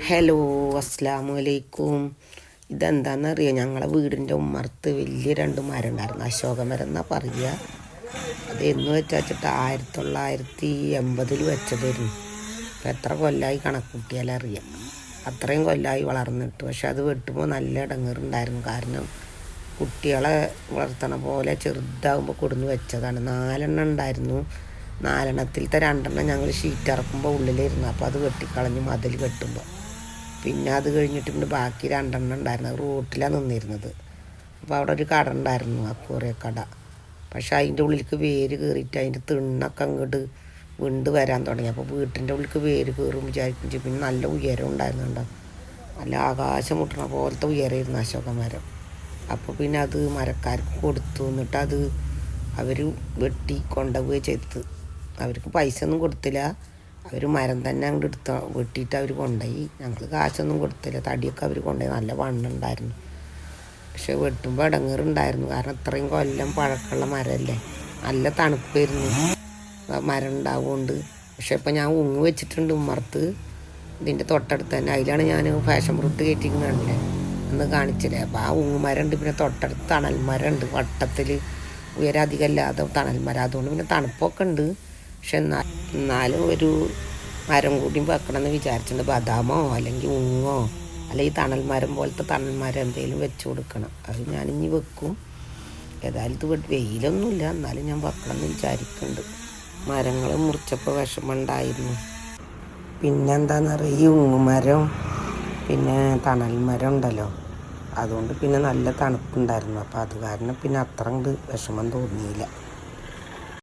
Hello, അസ്സലാമു അലൈക്കും. ഇതെന്താണെന്നറിയോ, ഞങ്ങളെ വീടിൻ്റെ ഉമ്മർത്ത് വലിയ 2 മരം ഉണ്ടായിരുന്നു. അശോകമരം എന്നാണ് പറയുക. അത് എന്ന് വെച്ചിട്ട് 1980 വെച്ചതായിരുന്നു. ഇപ്പം എത്ര കൊല്ലമായി കണക്ക് കൂട്ടിയാലറിയാം. അത്രയും കൊല്ലമായി വളർന്നിട്ട്. പക്ഷെ അത് വെട്ടുമ്പോൾ നല്ല ഇടങ്ങേറുണ്ടായിരുന്നു. കാരണം കുട്ടികളെ വളർത്തണ പോലെ ചെറുതാകുമ്പോൾ കൊടുന്ന് വെച്ചതാണ്. 4 ഉണ്ടായിരുന്നു. 4 ഞങ്ങൾ ഷീറ്റ് ഇറക്കുമ്പോൾ ഉള്ളിലിരുന്നു. അപ്പോൾ അത് വെട്ടിക്കളഞ്ഞ് മതിൽ കെട്ടുമ്പോൾ. പിന്നെ അത് കഴിഞ്ഞിട്ട് പിന്നെ ബാക്കി 2 ഉണ്ടായിരുന്നു. റോട്ടിലാണ് നിന്നിരുന്നത്. അപ്പോൾ അവിടെ ഒരു കട ഉണ്ടായിരുന്നു, അക്കൂറിയ കട. പക്ഷെ അതിൻ്റെ ഉള്ളിലേക്ക് വേര് കയറിയിട്ട് അതിൻ്റെ തിണ്ണൊക്കെ അങ്ങോട്ട് വിണ്ട് വരാൻ തുടങ്ങി. അപ്പോൾ വീട്ടിൻ്റെ ഉള്ളിലേക്ക് വേര് കയറും വിചാരിക്കും. പിന്നെ നല്ല ഉയരം ഉണ്ടായിരുന്നുണ്ടോ, നല്ല ആകാശം മുട്ടണ പോലത്തെ ഉയരമായിരുന്നു അശോകമരം. അപ്പോൾ പിന്നെ അത് മരക്കാർക്ക് കൊടുത്തു. എന്നിട്ട് അത് അവർ വെട്ടി കൊണ്ടുപോവുകയും ചെയ്തത്. അവർക്ക് പൈസ ഒന്നും കൊടുത്തില്ല. അവർ മരം തന്നെ അങ്ങോട്ട് വെട്ടിയിട്ട് അവർ കൊണ്ടുപോയി. ഞങ്ങൾ കാശൊന്നും കൊടുത്തില്ല. തടിയൊക്കെ അവർ കൊണ്ടുപോയി. നല്ല വണ്ണുണ്ടായിരുന്നു. പക്ഷെ വെട്ടുമ്പോൾ ഇടങ്ങേറുണ്ടായിരുന്നു. കാരണം ഇത്രയും കൊല്ലം പഴക്കമുള്ള മരമല്ലേ, നല്ല തണുപ്പായിരുന്നു മരം ഉണ്ടാവുകൊണ്ട്. പക്ഷെ ഇപ്പം ഞാൻ ഉങ്ങ് വെച്ചിട്ടുണ്ട് ഉമ്മർത്ത്, ഇതിൻ്റെ തൊട്ടടുത്ത് തന്നെ. അതിലാണ് ഞാൻ ഫാഷൻ ഫ്രൂട്ട് കയറ്റിക്കുന്നതല്ലേ അന്ന് കാണിച്ചില്ലേ. അപ്പോൾ ആ ഉങ്ങുമരം ഉണ്ട്. പിന്നെ തൊട്ടടുത്ത് തണൽ മരം ഉണ്ട്, വട്ടത്തിൽ ഉയരം അധികമല്ലാതെ തണൽ മരം. അതുകൊണ്ട് പിന്നെ തണുപ്പൊക്കെ ഉണ്ട്. പക്ഷെ എന്നാലും ഒരു മരം കൂടി വെക്കണമെന്ന് വിചാരിച്ചിട്ടുണ്ട്. ബദാമോ അല്ലെങ്കിൽ ഉങ്ങോ അല്ലെങ്കിൽ തണൽ മരം പോലത്തെ തണൽ മരം എന്തെങ്കിലും വെച്ച് കൊടുക്കണം. അത് ഞാനിനി വെക്കും. ഏതായാലും ഇത് വെയിലൊന്നുമില്ല, എന്നാലും ഞാൻ വെക്കണമെന്ന് വിചാരിക്കുന്നുണ്ട്. മരങ്ങൾ മുറിച്ചപ്പോൾ വിഷമമുണ്ടായിരുന്നു. പിന്നെന്താണെന്നറിയാം, ഈ ഉങ്ങുമരം പിന്നെ തണൽ മരം ഉണ്ടല്ലോ, അതുകൊണ്ട് പിന്നെ നല്ല തണുപ്പുണ്ടായിരുന്നു. അപ്പോൾ അത് കാരണം പിന്നെ അത്ര വിഷമം തോന്നിയില്ല.